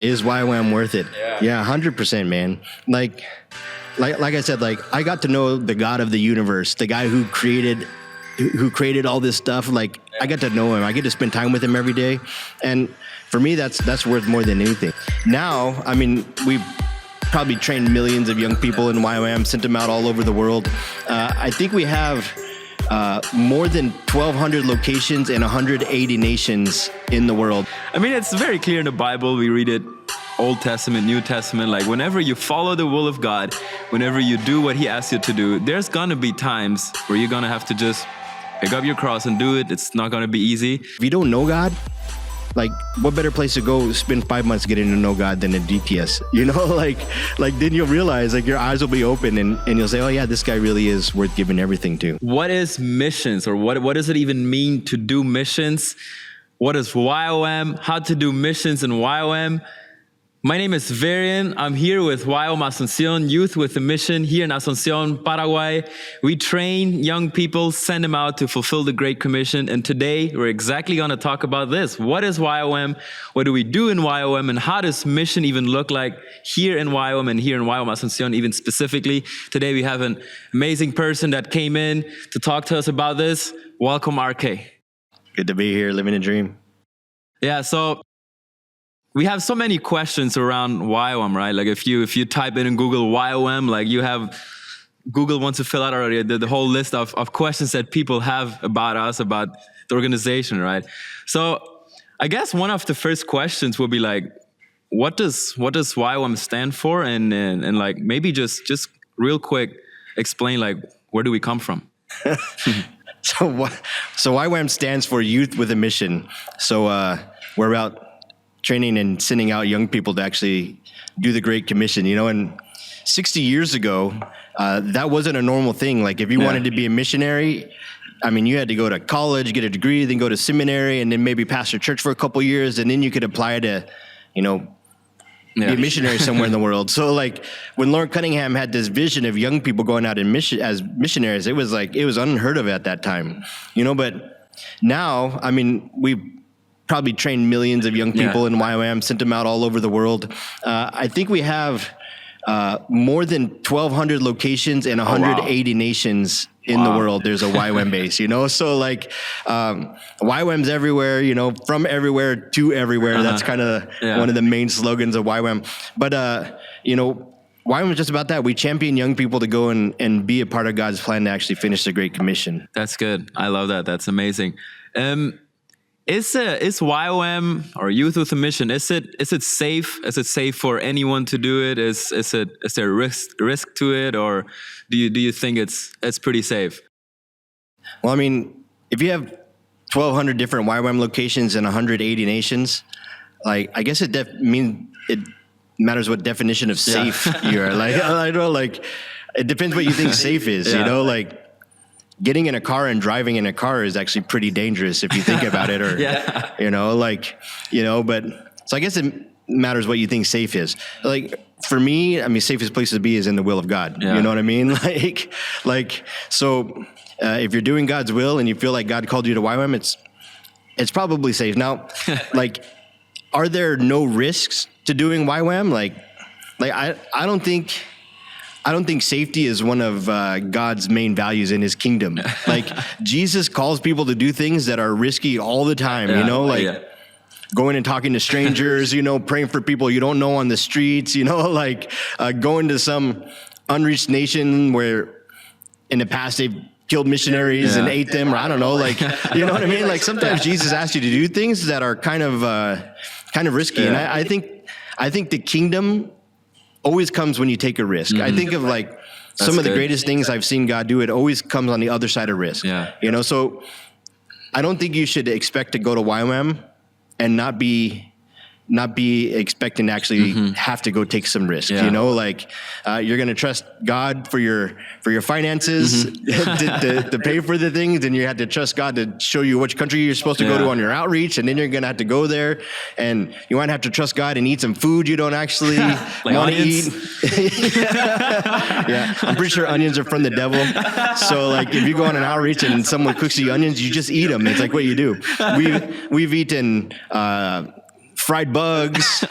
Is YWAM worth it? Yeah, 100%, man. Like I said, like I got to know the God of the universe, the guy who created all this stuff. Like I got to know him. I get to spend time with him every day, and for me, that's worth more than anything. Now, I mean, we probably trained millions of young people in YWAM, sent them out all over the world. I think we have more than 1,200 locations in 180 nations in the world. I mean, it's very clear in the Bible. We read it, Old Testament, New Testament. Like whenever you follow the will of God, whenever you do what he asks you to do, there's gonna be times where you're gonna have to just pick up your cross and do it. It's not gonna be easy. If you don't know God, like what better place to go spend 5 months getting to know God than a DTS? You know, like then you'll realize, like your eyes will be open and you'll say, oh yeah, this guy really is worth giving everything to. What is missions, or what does it even mean to do missions? What is YWAM? How to do missions in YWAM? My name is Varian. I'm here with YWAM Asunción, Youth with a Mission here in Asunción, Paraguay. We train young people, send them out to fulfill the Great Commission. And today we're exactly going to talk about this. What is YWAM? What do we do in YWAM? And how does mission even look like here in YWAM and here in YWAM Asunción even specifically? Today we have an amazing person that came in to talk to us about this. Welcome, RK. Good to be here, living a dream. Yeah, so we have so many questions around YWAM, right? Like if you type in Google YWAM, like you have, Google wants to fill out already the whole list of questions that people have about us, about the organization, right? So I guess one of the first questions would be like, what does YWAM stand for? And like maybe just real quick, explain like, where do we come from? So YWAM stands for Youth with a Mission. So we're about training and sending out young people to actually do the Great Commission, you know, and 60 years ago, that wasn't a normal thing. Like if you wanted to be a missionary, I mean, you had to go to college, get a degree, then go to seminary, and then maybe pastor church for a couple years, and then you could apply to, you know, be a missionary somewhere in the world. So like when Lord Cunningham had this vision of young people going out in as missionaries, it was unheard of at that time, you know, but now, I mean, we've probably trained millions of young people in YWAM, sent them out all over the world. I think we have more than 1,200 locations in 180 nations in the world. There's a YWAM base, you know? So like YWAM's everywhere, you know, from everywhere to everywhere. That's kind of one of the main slogans of YWAM. But, you know, YWAM is just about that. We champion young people to go and be a part of God's plan to actually finish the Great Commission. That's good. I love that. That's amazing. Is YWAM or Youth with a Mission? Is it safe? Is it safe for anyone to do it? Is there risk to it, or do you think it's pretty safe? Well, I mean, if you have 1,200 different YWAM locations in 180 nations, like I guess it matters what definition of safe you are. Like I know, like it depends what you think safe is. You know, like getting in a car and driving in a car is actually pretty dangerous if you think about it, or, you know, like, you know, but so I guess it matters what you think safe is. Like for me, I mean, safest place to be is in the will of God. You know what I mean? So if you're doing God's will and you feel like God called you to YWAM, it's probably safe. Now, like, are there no risks to doing YWAM? Like I don't think safety is one of God's main values in his kingdom. Like Jesus calls people to do things that are risky all the time, you know, like going and talking to strangers, you know, praying for people you don't know on the streets, you know, like going to some unreached nation where in the past they've killed missionaries and ate them, or I don't know, like, you know what I mean? Like sometimes Jesus asks you to do things that are kind of risky. And I think the kingdom always comes when you take a risk. I think of like some of the greatest things I've seen God do, it always comes on the other side of risk. You know, so I don't think you should expect to go to YWAM and not be expecting to actually have to go take some risk. You know, like you're going to trust God for your finances to pay for the things, and you have to trust God to show you which country you're supposed to go to on your outreach, and then you're going to have to go there, and you might have to trust God and eat some food you don't actually want to eat. I'm pretty sure onions are from the devil. So like if you go on an outreach and someone cooks you onions, you just eat them. It's like what you do. We've eaten fried bugs,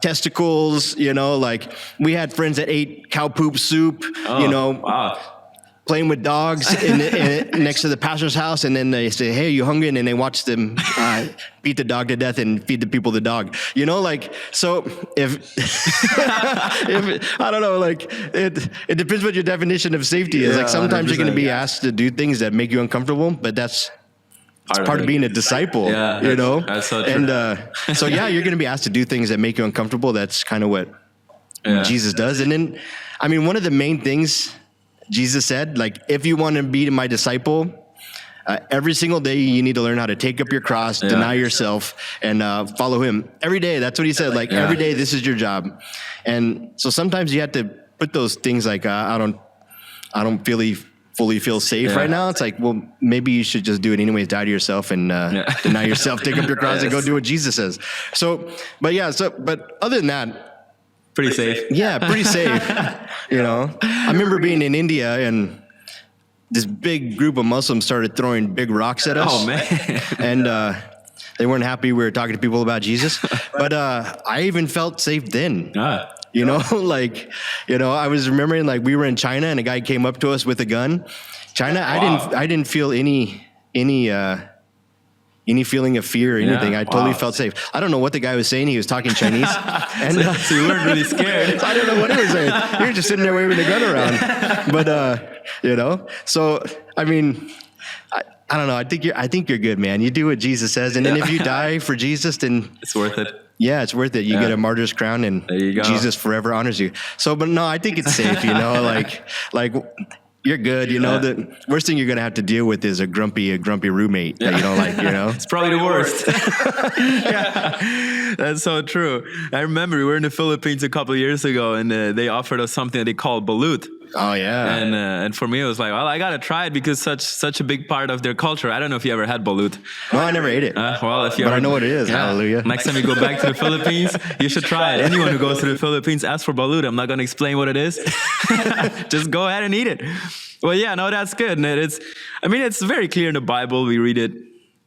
testicles, like we had friends that ate cow poop soup, Wow. playing with dogs next to the pastor's house. And then they say, hey, are you hungry? And then they watch them beat the dog to death and feed the people the dog, so if I don't know, like it depends what your definition of safety is. Like sometimes you're going to be asked to do things that make you uncomfortable, but that's part of being a disciple, That's so true. And so, you're going to be asked to do things that make you uncomfortable. That's kind of what Jesus does. And then, one of the main things Jesus said, like, if you want to be my disciple, every single day you need to learn how to take up your cross, deny yourself, and follow him every day. That's what he said. Like every day, this is your job. And so sometimes you have to put those things like, I don't fully feel safe right now. It's like, well, maybe you should just do it anyways. Die to yourself and deny yourself, take up your cross and go do what Jesus says. But other than that, pretty safe. Yeah, pretty safe. I remember being in India and this big group of Muslims started throwing big rocks at us. Oh man. And they weren't happy we were talking to people about Jesus. But I even felt safe then. I was remembering like we were in China and a guy came up to us with a gun. China, I didn't feel any feeling of fear or anything. I totally felt safe. I don't know what the guy was saying. He was talking Chinese. And so you weren't really scared. I don't know what he was saying. He was just sitting there waving the gun around. But, so, I don't know. I think you're good, man. You do what Jesus says. And then if you die for Jesus, then it's worth it. Yeah, it's worth it. You get a martyr's crown and there you go. Jesus forever honors you. So, but no, I think it's safe, like you're good. The worst thing you're going to have to deal with is a grumpy roommate that you don't like, It's probably the worst. That's so true. I remember we were in the Philippines a couple of years ago and they offered us something that they called balut. Oh yeah. And for me it was like, well, I got to try it because such a big part of their culture. I don't know if you ever had balut. No, I never ate it. But I know what it is. Hallelujah. Next time you go back to the Philippines, you should try it. Anyone who goes to the Philippines, ask for balut. I'm not going to explain what it is. Just go ahead and eat it. Well, yeah, no, that's good. And it's very clear in the Bible. We read it,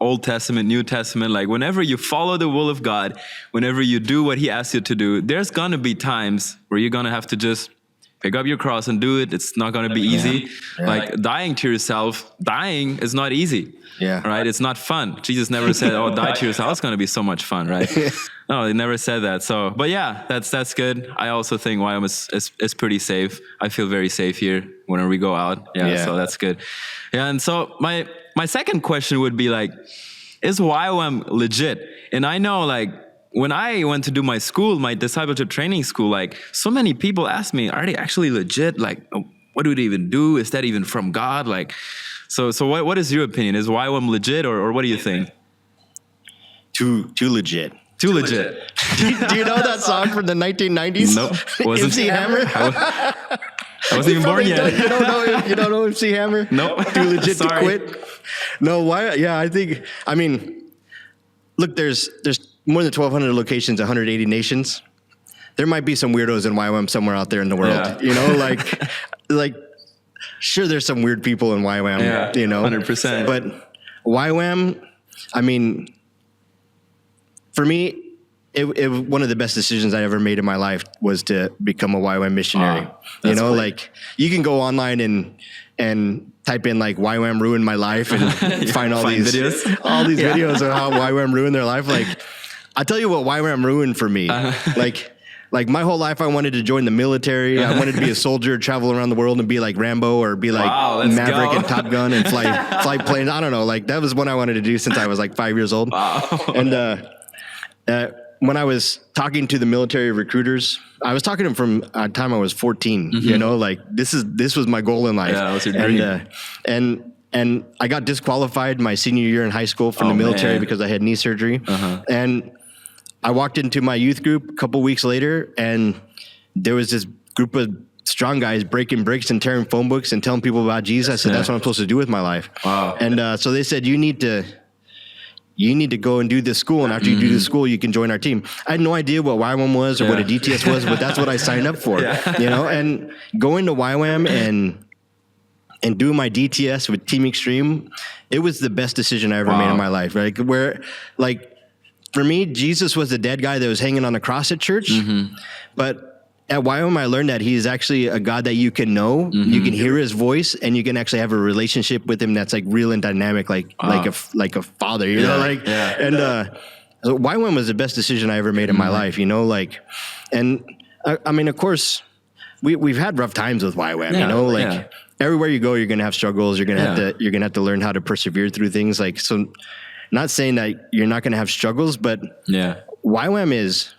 Old Testament, New Testament. Like whenever you follow the will of God, whenever you do what he asks you to do, there's going to be times where you're going to have to just pick up your cross and do it. It's not going to be easy. Yeah. Like dying to yourself, dying is not easy. Yeah. Right? It's not fun. Jesus never said, oh, die to yourself. It's going to be so much fun, right? No, he never said that. So, but yeah, that's good. I also think YWAM is pretty safe. I feel very safe here whenever we go out. Yeah. So that's good. Yeah. And so my second question would be like, is YWAM legit? And I know like, when I went to do my school, my discipleship training school, like so many people asked me, are they actually legit? Like, what do they even do? Is that even from God? Like, so what is your opinion? Is YWAM legit or what do you think? Too legit. Too legit. Do you know that song from the 1990s? Nope. Wasn't MC Hammer? I wasn't even born yet. You don't know MC Hammer? Nope. Too legit to quit? No, why? Yeah, look, there's more than 1,200 locations, 180 nations. There might be some weirdos in YWAM somewhere out there in the world. Yeah. Like, sure, there's some weird people in YWAM. Yeah, 100%. But YWAM, for me, it was one of the best decisions I ever made in my life was to become a YWAM missionary. Cool. Like you can go online and type in like YWAM ruined my life and find all these videos of how YWAM ruined their life. Like, I'll tell you what YWAM ruined for me. Like my whole life, I wanted to join the military. I wanted to be a soldier, travel around the world and be like Rambo or be like Maverick and Top Gun and fly planes. I don't know. Like that was what I wanted to do since I was like 5 years old. Wow. And when I was talking to the military recruiters, I was talking to them from the time I was 14. Mm-hmm. Like this was my goal in life. Yeah, that was your dream. And I got disqualified my senior year in high school from the military because I had knee surgery. Uh-huh. And I walked into my youth group a couple weeks later, and there was this group of strong guys breaking bricks and tearing phone books and telling people about Jesus. I said, that's what I'm supposed to do with my life. Wow. And so they said, you need to go and do this school, and after you do this school, you can join our team. I had no idea what YWAM was or what a DTS was, but that's what I signed up for. And going to YWAM and doing my DTS with Team Extreme, it was the best decision I ever made in my life. Right? Where for me, Jesus was the dead guy that was hanging on the cross at church. But at YWAM, I learned that he's actually a God that you can know, you can hear his voice, and you can actually have a relationship with him that's like real and dynamic, like a father, you know, like, and so YWAM was the best decision I ever made in my life, you know, like, and I mean, of course, we've had rough times with YWAM, you know, like everywhere you go, you're gonna have struggles, you're gonna have to learn how to persevere through things, like, so. Not saying that you're not going to have struggles, but YWAM is,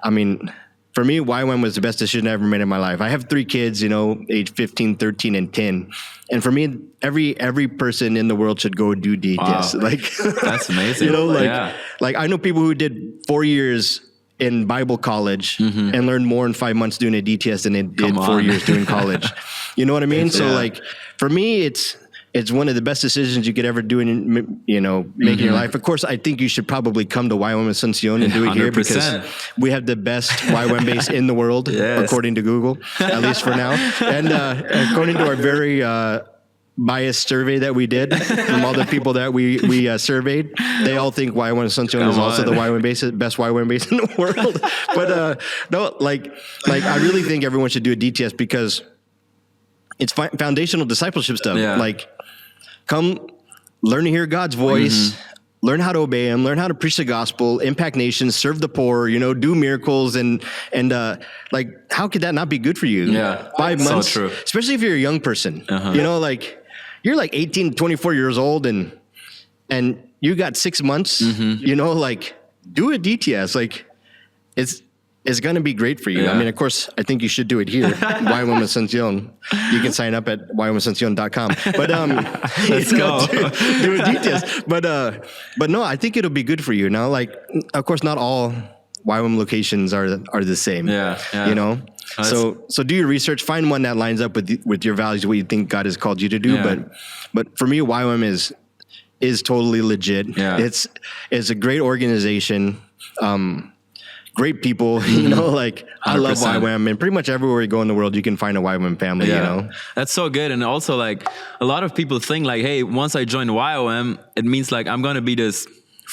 I mean, for me, YWAM was the best decision I ever made in my life. I have 3 kids, you know, age 15, 13, and 10. And for me, every person in the world should go do DTS. Wow. Like, that's amazing. You know, like I know people who did 4 years in Bible college and learned more in 5 months doing a DTS than they did 4 years doing college. You know what I mean? So like, for me, it's one of the best decisions you could ever do in, you know, making your life. Of course, I think you should probably come to YWAM Asunción and do it here 100%. Because we have the best YWAM base in the world, according to Google, at least for now. And according to our very biased survey that we did from all the people that we surveyed, they all think YWAM Asunción is also the YWAM base, best YWAM base in the world. But no, like I really think everyone should do a DTS because it's foundational discipleship stuff. Like, come learn to hear God's voice, learn how to obey him, learn how to preach the gospel, impact nations, serve the poor, you know, do miracles. And like, how could that not be good for you? 5 months, so true. Especially if you're a young person, you know, like you're like 18, 24 years old and you got 6 months, you know, like do a DTS. Like it's going to be great for you. I mean, of course, I think you should do it here, YWAM Asunción. You can sign up at YWAMAsunción.com. But let's go. Do a DTS. But no, I think it'll be good for you. Now, like, of course, not all YWAM locations are the same. You know. So do your research. Find one that lines up with your values, what you think God has called you to do. But for me, YWAM is totally legit. It's a great organization. Great people, you know, like 100%. I love YWAM, and pretty much everywhere you go in the world, you can find a YWAM family, you know? That's so good. And also, like, a lot of people think like, hey, once I join YWAM, it means like I'm going to be this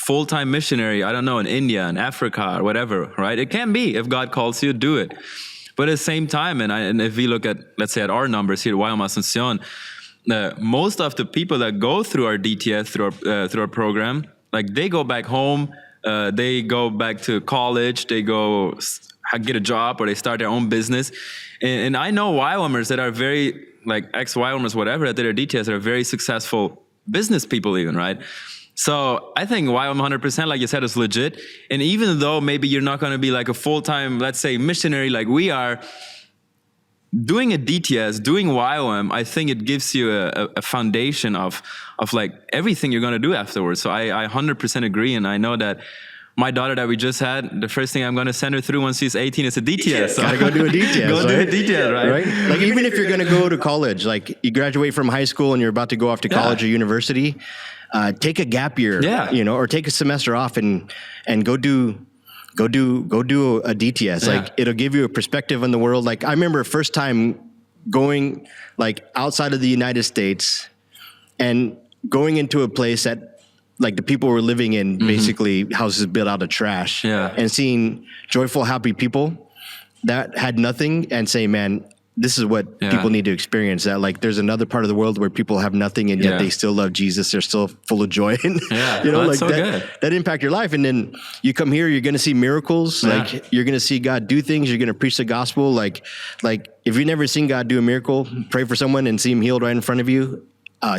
full-time missionary, I don't know, in India and Africa or whatever, right? It can be. If God calls you, do it. But at the same time, and if we look at, let's say, at our numbers here at YWAM Asunción, most of the people that go through our DTS, through our program, like, they go back home, they go back to college, they go get a job, or they start their own business. And I know YWAMers that are very, like, ex-YWAMers, whatever, that did their DTS, are very successful business people even, right? So I think YWAM 100%, like you said, is legit. And even though maybe you're not going to be like a full-time, let's say, missionary like we are, doing a DTS, doing YWAM, I think it gives you a foundation of like everything you're going to do afterwards. So I 100% agree. And I know that my daughter that we just had, the first thing I'm going to send her through once she's 18 is a DTS. So gotta go do a DTS. Go do a DTS, right? Like, even if you're going to go to college, like you graduate from high school and you're about to go off to college or university, take a gap year, you know, or take a semester off and go do a DTS. Like, it'll give you a perspective on the world. Like, I remember first time going like outside of the United States and going into a place that like the people were living in basically houses built out of trash, and seeing joyful, happy people that had nothing and say, man, this is what people need to experience. That like there's another part of the world where people have nothing and yet they still love Jesus. They're still full of joy. And you know, like so that impact your life. And then you come here, you're going to see miracles. Like you're going to see God do things. You're going to preach the gospel. Like if you've never seen God do a miracle, pray for someone and see him healed right in front of you.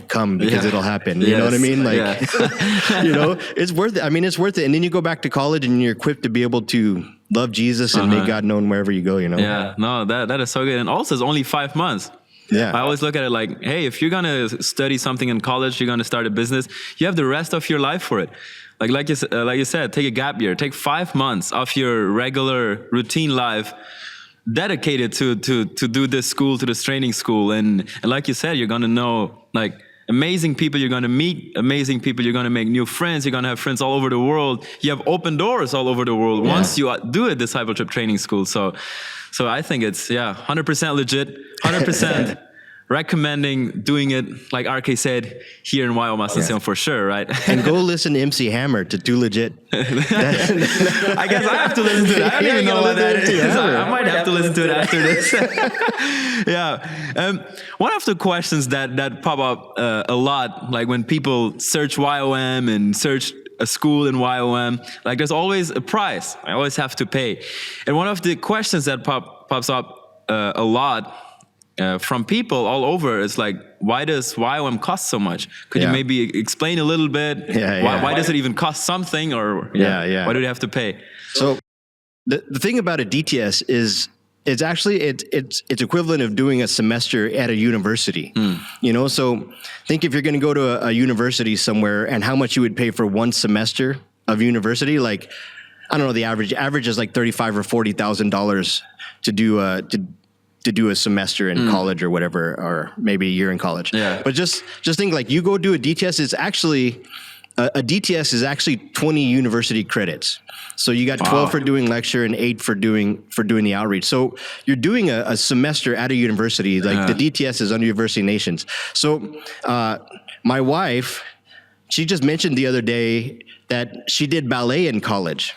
Come, because it'll happen. You know what I mean? Like, you know, it's worth it. I mean, it's worth it. And then you go back to college and you're equipped to be able to love Jesus and make God known wherever you go, you know? Yeah, no, that is so good. And also it's only 5 months. I always look at it like, hey, if you're going to study something in college, you're going to start a business, you have the rest of your life for it. Like you said, take a gap year, take 5 months of your regular routine life, dedicated to do this school, to this training school. And like you said, you're going to know like amazing people, you're going to meet amazing people, you're going to make new friends, you're going to have friends all over the world. You have open doors all over the world once you do a discipleship training school. So I think it's 100% legit, 100% recommending doing it, like RK said, here in YWAM Asunción for sure, right? And go listen to MC Hammer to Do Legit. I guess I have to listen to it. I don't even know what that is. I might have to listen to it after this. Yeah. One of the questions that pop up a lot, like when people search YWAM and search a school in YWAM, like there's always a price. I always have to pay. And one of the questions that pops up a lot from people all over is like, why does YWAM cost so much? Could you maybe explain a little bit? Why does it even cost something? Or why do you have to pay? So the thing about a DTS is it's actually it's equivalent of doing a semester at a university. You know, so think if you're going to go to a university somewhere and how much you would pay for one semester of university. Like, I don't know, the average is like $35,000 or $40,000 to do a semester in college or whatever, or maybe a year in college. Yeah. But just think, like, you go do a DTS, it's actually a DTS is actually 20 university credits. So you got 12 for doing lecture and 8 for doing the outreach. So you're doing a semester at a university. Like the DTS is under University Nations. So my wife, she just mentioned the other day that she did ballet in college.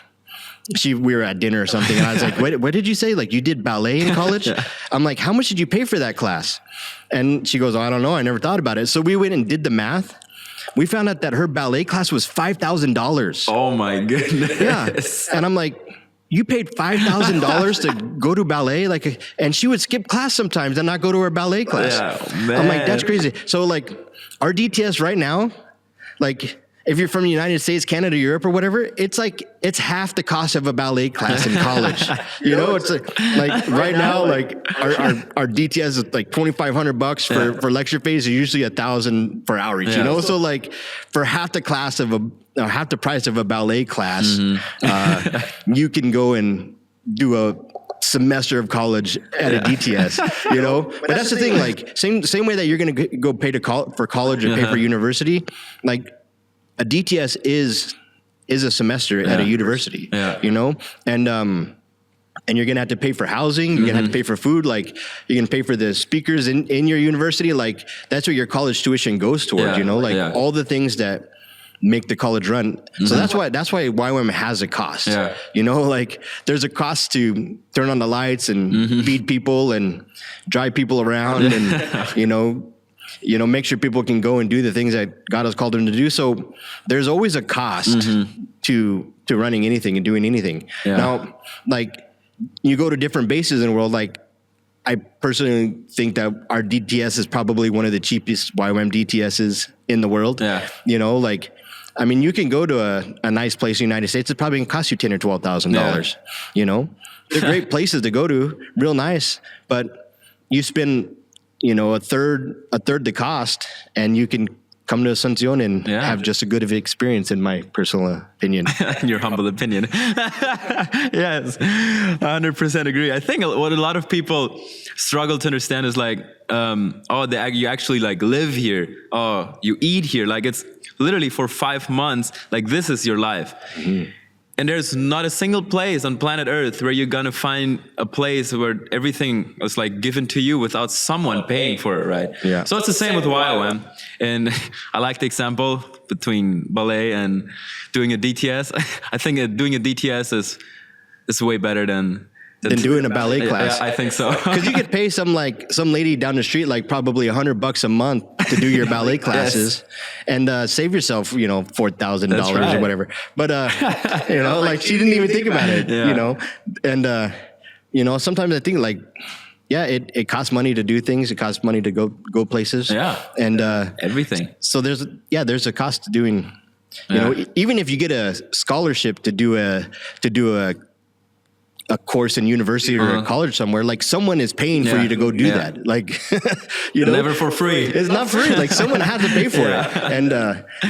We were at dinner or something, and I was like, what did you say? Like, you did ballet in college? I'm like, how much did you pay for that class? And she goes, oh, I don't know. I never thought about it. So we went and did the math. We found out that her ballet class was $5,000. Oh my goodness. Yeah. And I'm like, you paid $5,000 to go to ballet? Like, and she would skip class sometimes and not go to her ballet class. Yeah, man. I'm like, that's crazy. So like our DTS right now, like, if you're from the United States, Canada, Europe, or whatever, it's half the cost of a ballet class in college. You know, it's like right now, like our DTS is like $2,500 for lecture phase, or usually $1,000 for outreach. You know, so like for half the price of a ballet class, you can go and do a semester of college at a DTS, you know. But that's the thing, like same way that you're going to go pay for college or pay for university, like. A DTS is a semester at a university, you know, and you're gonna have to pay for housing. You're gonna have to pay for food. Like, you're gonna pay for the speakers in your university. Like, that's what your college tuition goes towards. You know, like all the things that make the college run. So that's why YWAM has a cost. You know, like there's a cost to turn on the lights and feed people and drive people around and you know, make sure people can go and do the things that God has called them to do. So there's always a cost to running anything and doing anything. Now, like, you go to different bases in the world. Like, I personally think that our DTS is probably one of the cheapest YWAM DTSs in the world. You know, like, I mean, you can go to a nice place in the United States. It's probably gonna cost you $10,000 or $12,000. You know, they're great places to go to, real nice, but you spend, you know, a third the cost, and you can come to Asunción and have just a good of an experience, in my personal opinion. Your humble opinion. Yes, 100% agree. I think what a lot of people struggle to understand is like, you actually like live here. Oh, you eat here. Like, it's literally for 5 months. Like, this is your life. And there's not a single place on planet Earth where you're gonna find a place where everything was like given to you without someone paying for it, right? So it's the same with YWAM. And I like the example between ballet and doing a DTS. I think doing a DTS is way better than doing a ballet class. Yeah, I think so. Because you could pay some lady down the street like probably $100 a month to do your ballet classes and save yourself, you know, $4,000 or whatever. But you know, like, she didn't even think about it, you know. And you know, sometimes I think like, it costs money to do things. It costs money to go places. And everything. So there's a cost to doing. You know, even if you get a scholarship to do a course in university or a college somewhere, like, someone is paying for you to go do that. Like, you know, never for free. It's not free. Like, someone has to pay for it. And,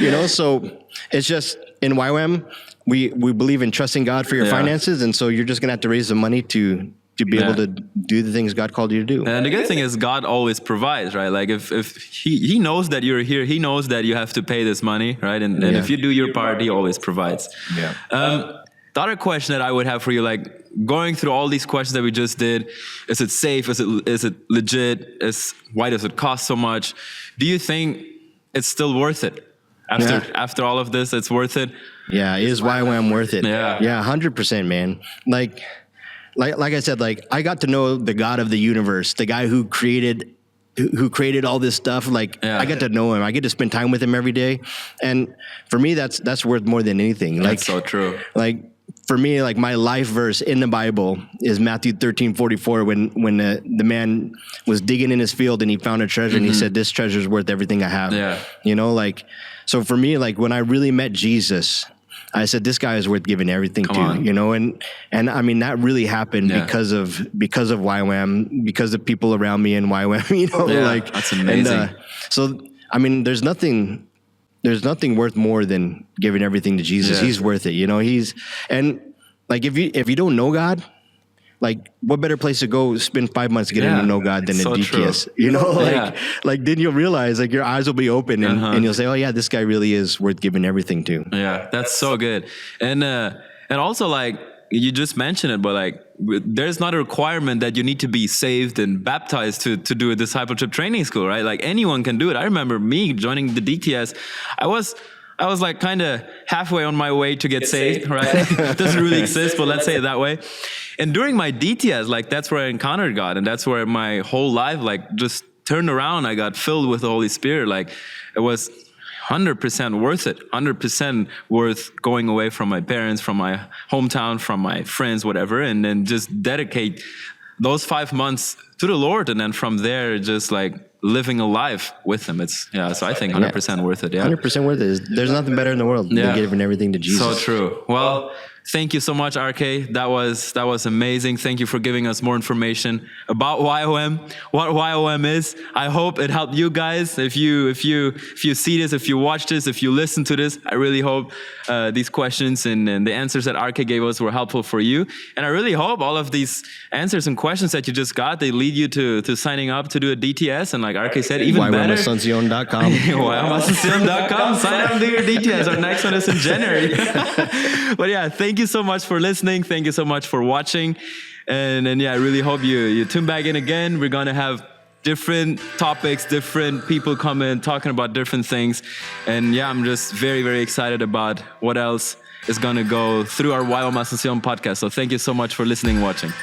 you know, so it's just, in YWAM, we believe in trusting God for your finances. And so you're just going to have to raise the money to be able to do the things God called you to do. And the good thing is God always provides, right? Like, if he knows that you're here, he knows that you have to pay this money, right? And if you do your part, he always provides. The other question that I would have for you, like, going through all these questions that we just did, is it safe? Is it legit? Why does it cost so much? Do you think it's still worth it? After all of this, it's worth it? Yeah, is YWAM worth it? Yeah. Yeah, 100%, man. Like I said, like I got to know the God of the universe, the guy who created all this stuff. Like I get to know him. I get to spend time with him every day. And for me, that's worth more than anything. Like, that's so true. Like for me, like my life verse in the Bible is Matthew 13:44, when the man was digging in his field and he found a treasure and he said, this treasure is worth everything I have. Yeah. You know, like, so for me, like when I really met Jesus, I said, this guy is worth giving everything to, you know? And I mean, that really happened because of YWAM, because of people around me in YWAM, you know, like, that's amazing. And, so, I mean, there's nothing worth more than giving everything to Jesus. Yeah. He's worth it, you know, and like, if you don't know God, like what better place to go spend 5 months getting to know God than a DTS, you know, like then you'll realize like your eyes will be open and you'll say, oh yeah, this guy really is worth giving everything to. Yeah, that's so good. And also like you just mentioned it, but like there's not a requirement that you need to be saved and baptized to do a discipleship training school, right? Like anyone can do it. I remember me joining the DTS. I was like kind of halfway on my way to get saved, right? It doesn't really exist, but let's say it that way. And during my DTS, like that's where I encountered God, and that's where my whole life like just turned around. I got filled with the Holy Spirit. Like it was 100% worth it, 100% worth going away from my parents, from my hometown, from my friends, whatever, and then just dedicate those 5 months to the Lord. And then from there, just like living a life with him. So I think 100% worth it. Yeah. 100% worth it. There's nothing better in the world than giving everything to Jesus. So true. Well, thank you so much, RK. That was amazing. Thank you for giving us more information about YWAM, what YWAM is. I hope it helped you guys. If you see this, if you watch this, if you listen to this, I really hope these questions and the answers that RK gave us were helpful for you. And I really hope all of these answers and questions that you just got, they lead you to signing up to do a DTS. And like RK said, even better, YWAMAsunción.com. YWAMAsunción.com. Sign up to your DTS. Our next one is in January. But yeah, thank you so much for listening. Thank you so much for watching. And yeah, I really hope you tune back in again. We're going to have different topics, different people come in talking about different things. And yeah, I'm just very, very excited about what else is going to go through our YWAM Asunción podcast. So thank you so much for listening and watching.